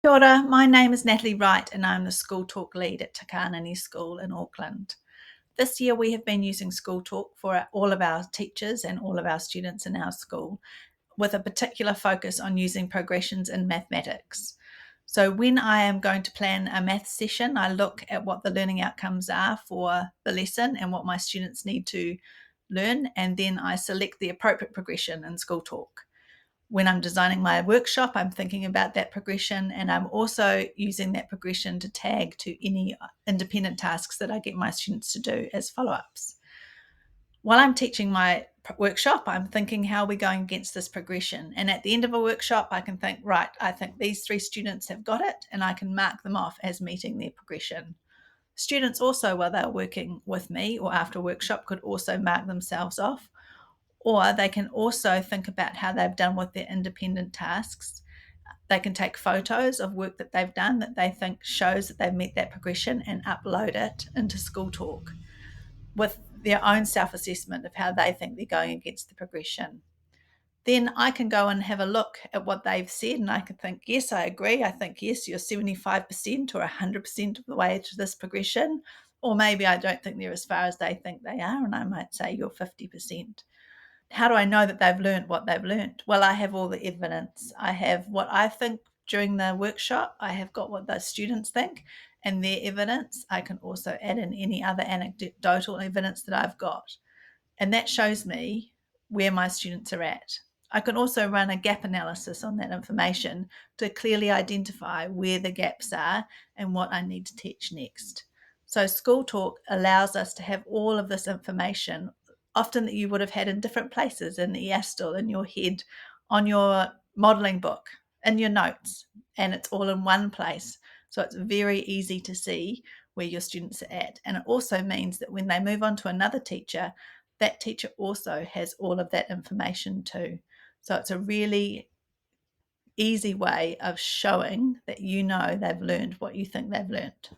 Kia ora, my name is Natalie Wright and I'm the SchoolTalk lead at Takanini School in Auckland. This year we have been using SchoolTalk for all of our teachers and all of our students in our school, with a particular focus on using progressions in mathematics. So when I am going to plan a math session, I look at what the learning outcomes are for the lesson and what my students need to learn, and then I select the appropriate progression in SchoolTalk. When I'm designing my workshop, I'm thinking about that progression, and I'm also using that progression to tag to any independent tasks that I get my students to do as follow-ups. While I'm teaching my workshop, I'm thinking, how are we going against this progression? And at the end of a workshop, I can think, right, I think these 3 students have got it, and I can mark them off as meeting their progression. Students also, while they're working with me or after a workshop, could also mark themselves off, or they can also think about how they've done with their independent tasks. They can take photos of work that they've done that they think shows that they've met that progression and upload it into SchoolTalk with their own self-assessment of how they think they're going against the progression. Then I can go and have a look at what they've said, and I can think, yes, I agree. I think, yes, you're 75% or 100% of the way to this progression. Or maybe I don't think they're as far as they think they are, and I might say you're 50%. How do I know that they've learned what they've learned? Well, I have all the evidence. I have what I think during the workshop. I have got what the students think and their evidence. I can also add in any other anecdotal evidence that I've got. And that shows me where my students are at. I can also run a gap analysis on that information to clearly identify where the gaps are and what I need to teach next. So SchoolTalk allows us to have all of this information, often that you would have had in different places, in EASTL, in your head, on your modelling book, in your notes, and it's all in one place. So it's very easy to see where your students are at. And it also means that when they move on to another teacher, that teacher also has all of that information too. So it's a really easy way of showing that you know they've learned what you think they've learned.